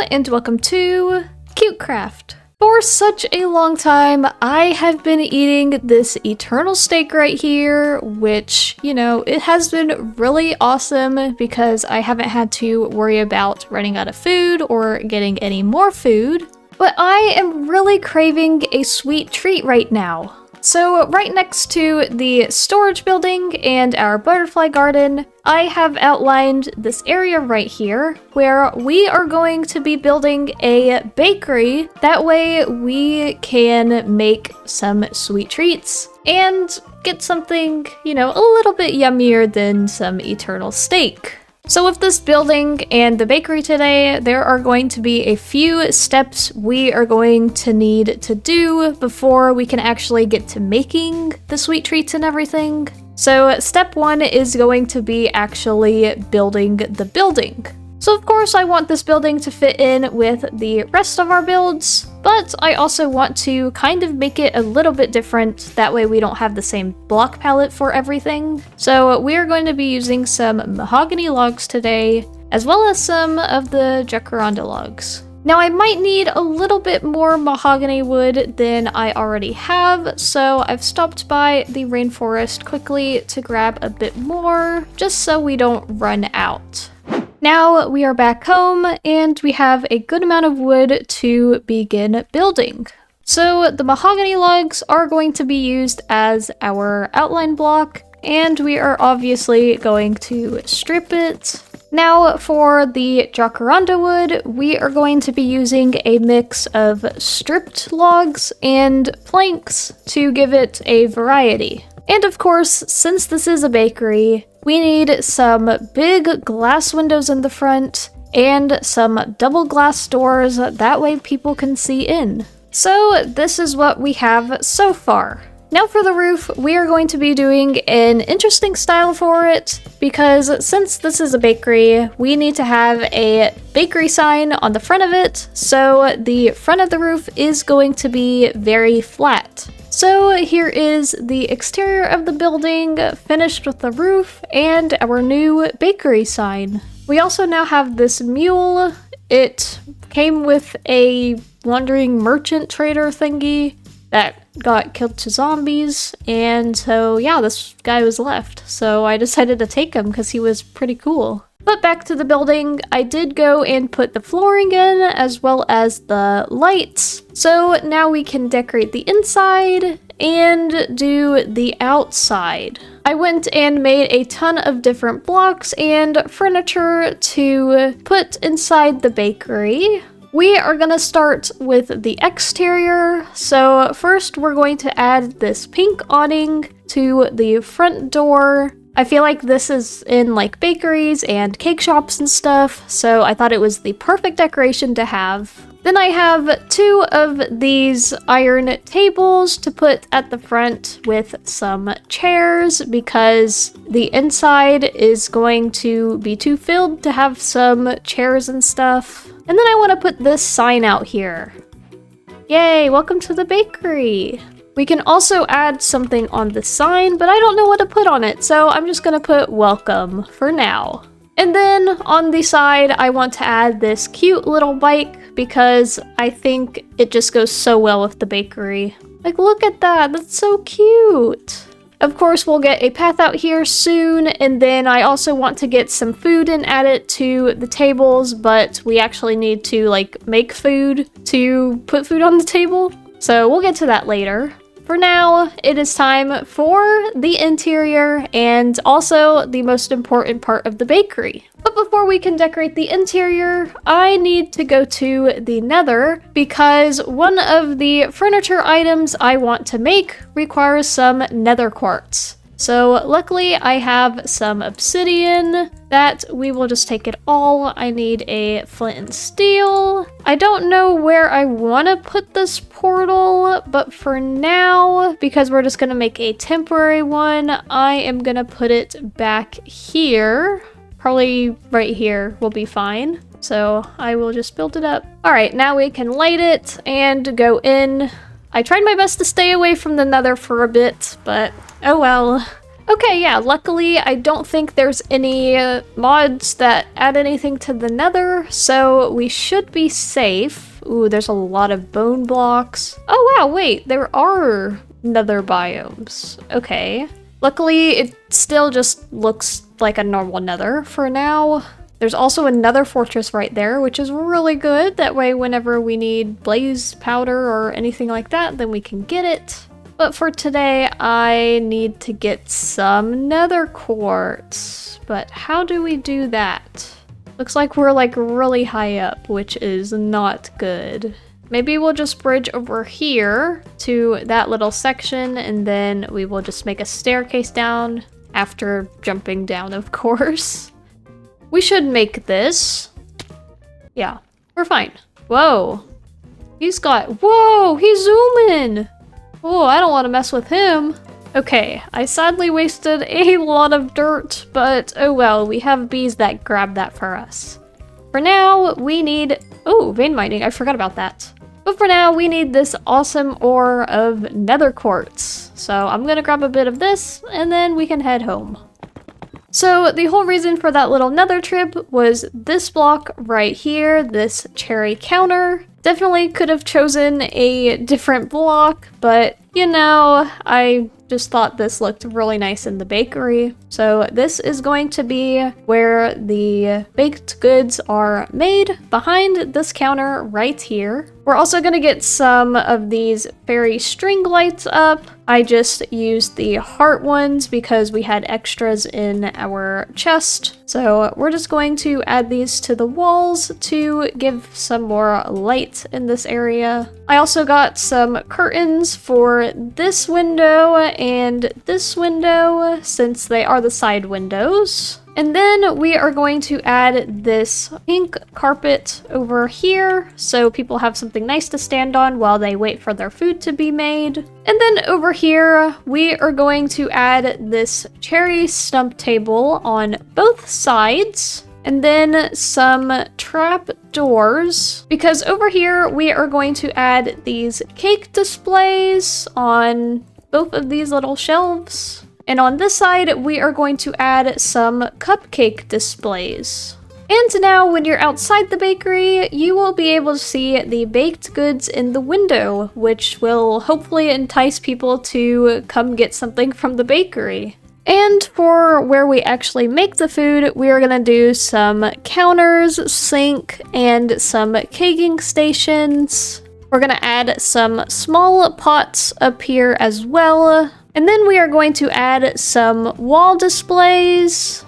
and welcome to CuteCraft. For such a long time, I have been eating this eternal steak right here, which, you know, it has been really awesome because I haven't had to worry about running out of food or getting any more food. But I am really craving a sweet treat right now. So right next to the storage building and our butterfly garden, I have outlined this area right here where we are going to be building a bakery. That way we can make some sweet treats and get something, you know, a little bit yummier than some eternal steak. So with this building and the bakery today, there are going to be a few steps we are going to need to do before we can actually get to making the sweet treats and everything. So step one is going to be actually building the building. So of course I want this building to fit in with the rest of our builds, but I also want to kind of make it a little bit different, that way we don't have the same block palette for everything. So we are going to be using some mahogany logs today, as well as some of the jacaranda logs. Now I might need a little bit more mahogany wood than I already have, so I've stopped by the rainforest quickly to grab a bit more, just so we don't run out. Now we are back home and we have a good amount of wood to begin building. So the mahogany logs are going to be used as our outline block, and we are obviously going to strip it. Now for the jacaranda wood, we are going to be using a mix of stripped logs and planks to give it a variety. And of course, since this is a bakery, we need some big glass windows in the front and some double glass doors, that way people can see in. So this is what we have so far. Now for the roof, we are going to be doing an interesting style for it, because since this is a bakery, we need to have a bakery sign on the front of it, so the front of the roof is going to be very flat. So here is the exterior of the building, finished with the roof and our new bakery sign. We also now have this mule. It came with a wandering merchant trader thingy that got killed to zombies, and so yeah, this guy was left. So I decided to take him because he was pretty cool. But back to the building, I did go and put the flooring in as well as the lights. So now we can decorate the inside and do the outside. I went and made a ton of different blocks and furniture to put inside the bakery. We are going to start with the exterior. So first we're going to add this pink awning to the front door. I feel like this is in like bakeries and cake shops and stuff, so I thought it was the perfect decoration to have. Then I have two of these iron tables to put at the front with some chairs, because the inside is going to be too filled to have some chairs and stuff. And then I want to put this sign out here. Yay, welcome to the bakery. We can also add something on the sign, but I don't know what to put on it, so I'm just gonna put welcome for now. And then on the side, I want to add this cute little bike because I think it just goes so well with the bakery. Like, look at that, that's so cute. Of course, we'll get a path out here soon, and then I also want to get some food and add it to the tables, but we actually need to like make food to put food on the table. So we'll get to that later. For now, it is time for the interior and also the most important part of the bakery. But before we can decorate the interior, I need to go to the Nether because one of the furniture items I want to make requires some Nether quartz. So luckily I have some obsidian that we will just take it all. I need a flint and steel. I don't know where I want to put this portal, but for now, because we're just going to make a temporary one, I am going to put it back here. Probably right here will be fine. So I will just build it up. All right, now we can light it and go in. I tried my best to stay away from the Nether for a bit, but oh well. Okay, yeah, luckily I don't think there's any mods that add anything to the nether, so we should be safe. Ooh, there's a lot of bone blocks. Oh wow, wait, there are nether biomes. Okay. Luckily, it still just looks like a normal nether for now. There's also another fortress right there, which is really good. That way, whenever we need blaze powder or anything like that, then we can get it. But for today, I need to get some nether quartz. But how do we do that? Looks like we're like really high up, which is not good. Maybe we'll just bridge over here to that little section, and then we will just make a staircase down after jumping down, of course. We should make this. Yeah, we're fine. Whoa. He's zooming! Oh, I don't want to mess with him. Okay, I sadly wasted a lot of dirt, but oh well, we have bees that grab that for us. For now, we need... Oh, vein mining, I forgot about that. But for now, we need this awesome ore of nether quartz. So I'm gonna grab a bit of this, and then we can head home. So the whole reason for that little nether trip was this block right here, this cherry counter. Definitely could have chosen a different block, but you know, I just thought this looked really nice in the bakery. So this is going to be where the baked goods are made, behind this counter right here. We're also gonna get some of these fairy string lights up. I just used the heart ones because we had extras in our chest. So we're just going to add these to the walls to give some more light in this area. I also got some curtains for this window and this window, since they are the side windows. And then we are going to add this pink carpet over here so people have something nice to stand on while they wait for their food to be made. And then over here, we are going to add this cherry stump table on both sides. And then some trap doors, because over here we are going to add these cake displays on both of these little shelves. And on this side, we are going to add some cupcake displays. And now when you're outside the bakery, you will be able to see the baked goods in the window, which will hopefully entice people to come get something from the bakery. And for where we actually make the food, we are gonna do some counters, sink, and some caking stations. We're gonna add some small pots up here as well. And then we are going to add some wall displays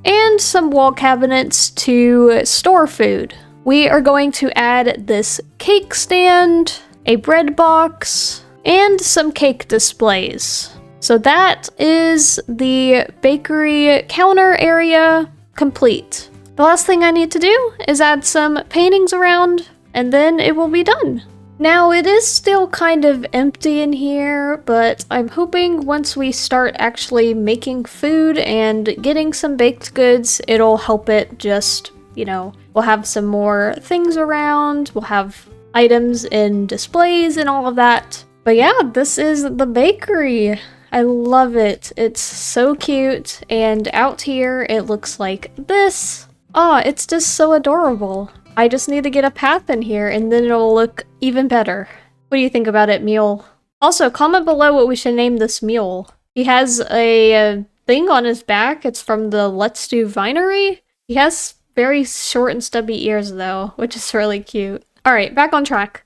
and some wall cabinets to store food. We are going to add this cake stand, a bread box, and some cake displays. So that is the bakery counter area complete. The last thing I need to do is add some paintings around, and then it will be done. Now, it is still kind of empty in here, but I'm hoping once we start actually making food and getting some baked goods, it'll help it just, you know, we'll have some more things around, we'll have items in displays and all of that. But yeah, this is the bakery. I love it. It's so cute, and out here it looks like this. Oh, it's just so adorable. I just need to get a path in here and then it'll look even better. What do you think about it, Mule? Also, comment below what we should name this mule. He has a thing on his back. It's from the Let's Do Vinery. He has very short and stubby ears though, which is really cute. Alright, back on track.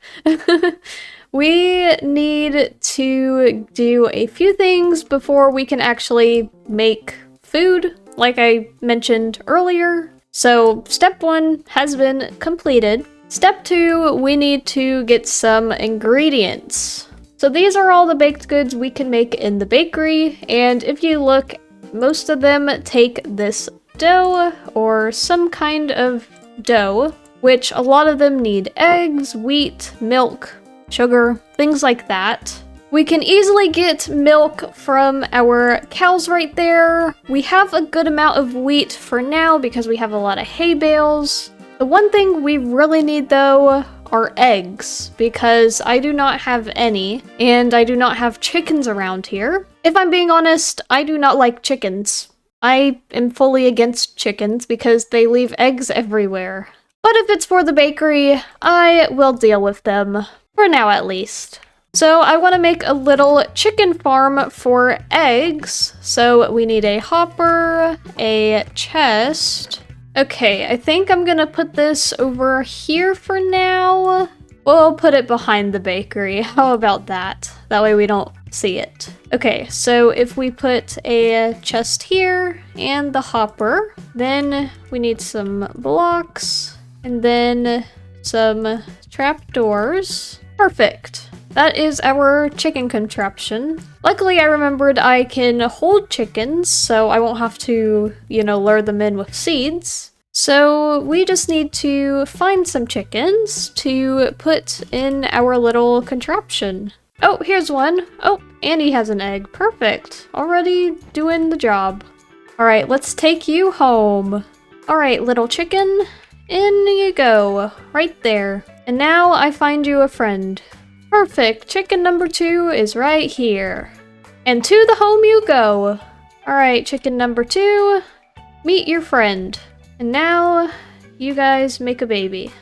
We need to do a few things before we can actually make food, like I mentioned earlier. So step 1 has been completed. Step 2, we need to get some ingredients. So these are all the baked goods we can make in the bakery, and if you look, most of them take this dough or some kind of dough, which a lot of them need eggs, wheat, milk, sugar, things like that. We can easily get milk from our cows right there. We have a good amount of wheat for now because we have a lot of hay bales. The one thing we really need though are eggs, because I do not have any, and I do not have chickens around here. If I'm being honest, I do not like chickens. I am fully against chickens because they leave eggs everywhere. But if it's for the bakery, I will deal with them. For now at least. So I want to make a little chicken farm for eggs. So we need a hopper, a chest. Okay, I think I'm gonna put this over here for now. We'll put it behind the bakery. How about that? That way we don't see it. Okay, so if we put a chest here and the hopper, then we need some blocks and then some trapdoors. Perfect. That is our chicken contraption. Luckily, I remembered I can hold chickens, so I won't have to, lure them in with seeds. So we just need to find some chickens to put in our little contraption. Oh, here's one. Oh, and he has an egg. Perfect. Already doing the job. All right, let's take you home. All right, little chicken, in you go. Right there. And now I find you a friend. Perfect. Chicken number 2 is right here. And to the home you go. All right, chicken number 2, meet your friend. And now you guys make a baby.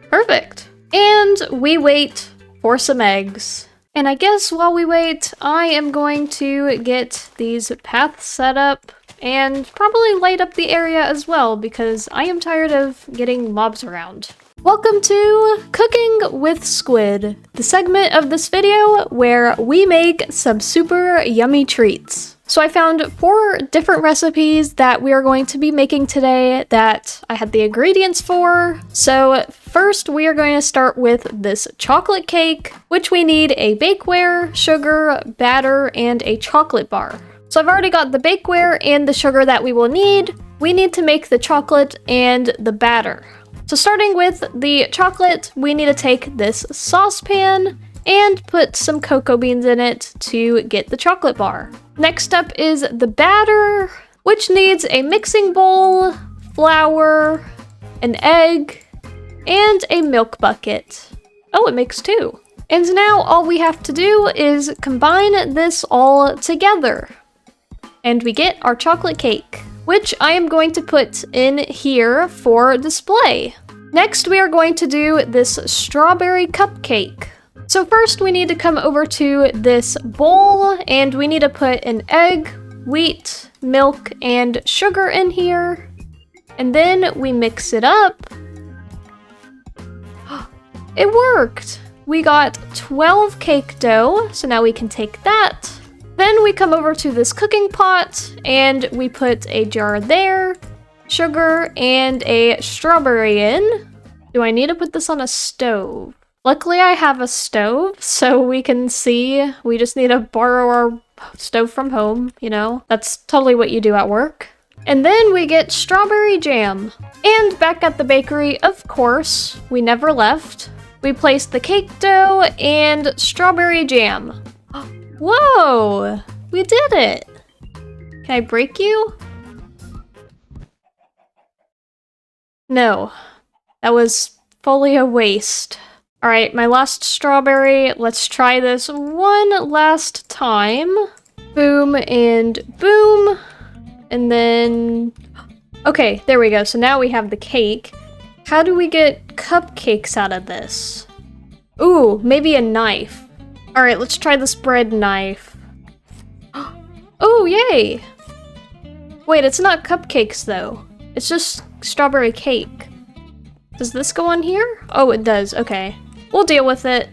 Perfect. And we wait for some eggs. And I guess while we wait, I am going to get these paths set up and probably light up the area as well because I am tired of getting mobs around. Welcome to Cooking with Squid, the segment of this video where we make some super yummy treats. So I found 4 different recipes that we are going to be making today that I had the ingredients for. So first we are going to start with this chocolate cake, which we need a bakeware, sugar, batter, and a chocolate bar. So I've already got the bakeware and the sugar that we will need. We need to make the chocolate and the batter. So starting with the chocolate, we need to take this saucepan and put some cocoa beans in it to get the chocolate bar. Next up is the batter, which needs a mixing bowl, flour, an egg, and a milk bucket. Oh, it makes 2. And now all we have to do is combine this all together. And we get our chocolate cake, which I am going to put in here for display. Next, we are going to do this strawberry cupcake. So first we need to come over to this bowl and we need to put an egg, wheat, milk, and sugar in here. And then we mix it up. It worked! We got 12 cake dough, so now we can take that. Then we come over to this cooking pot and we put a jar there, sugar, and a strawberry in. Do I need to put this on a stove? Luckily I have a stove, so we can see. We just need to borrow our stove from home, That's totally what you do at work. And then we get strawberry jam. And back at the bakery, of course, we never left. We placed the cake dough and strawberry jam. Whoa! We did it! Can I break you? No. That was fully a waste. Alright, my last strawberry. Let's try this one last time. Boom and boom. And then... Okay, there we go. So now we have the cake. How do we get cupcakes out of this? Ooh, maybe a knife. Alright, let's try this bread knife. Oh, yay! Wait, it's not cupcakes though. It's just strawberry cake. Does this go on here? Oh, it does. Okay. We'll deal with it.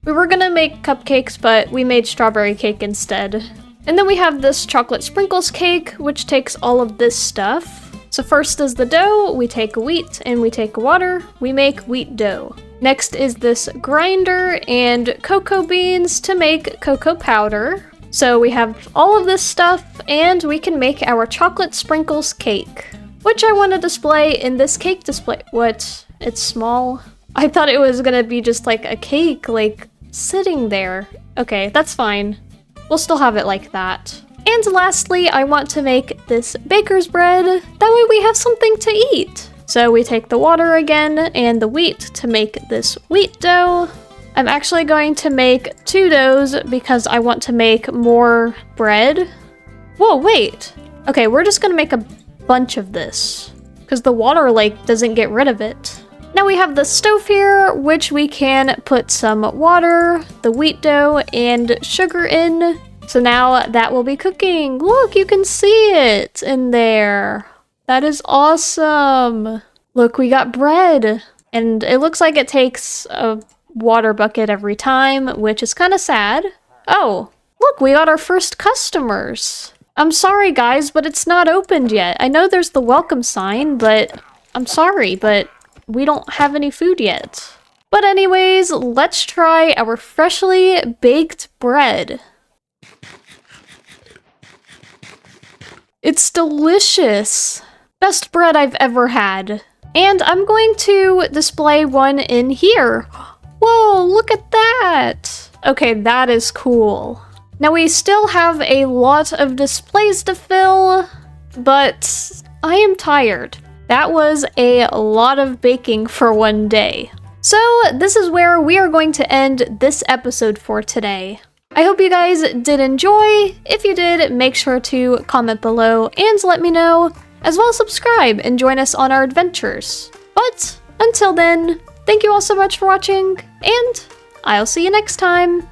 We were gonna make cupcakes, but we made strawberry cake instead. And then we have this chocolate sprinkles cake, which takes all of this stuff. So first is the dough. We take wheat and we take water. We make wheat dough. Next is this grinder and cocoa beans to make cocoa powder. So we have all of this stuff and we can make our chocolate sprinkles cake, which I want to display in this cake display. What? It's small? I thought it was gonna be just like a cake, like sitting there. Okay, that's fine. We'll still have it like that. And lastly, I want to make this baker's bread. That way we have something to eat. So we take the water again and the wheat to make this wheat dough. I'm actually going to make 2 doughs because I want to make more bread. Whoa, wait. Okay, we're just gonna make a bunch of this because the water lake doesn't get rid of it. Now we have the stove here, which we can put some water, the wheat dough, and sugar in. So now that will be cooking. Look, you can see it in there. That is awesome. Look, we got bread. And it looks like it takes a water bucket every time, which is kind of sad. Oh, look, we got our first customers. I'm sorry, guys, but it's not opened yet. I know there's the welcome sign, but I'm sorry, but we don't have any food yet. But anyways, let's try our freshly baked bread. It's delicious. Best bread I've ever had. And I'm going to display one in here. Whoa, look at that. Okay, that is cool. Now we still have a lot of displays to fill, but I am tired. That was a lot of baking for one day. So this is where we are going to end this episode for today. I hope you guys did enjoy. If you did, make sure to comment below and let me know, as well as subscribe and join us on our adventures. But until then, thank you all so much for watching, and I'll see you next time.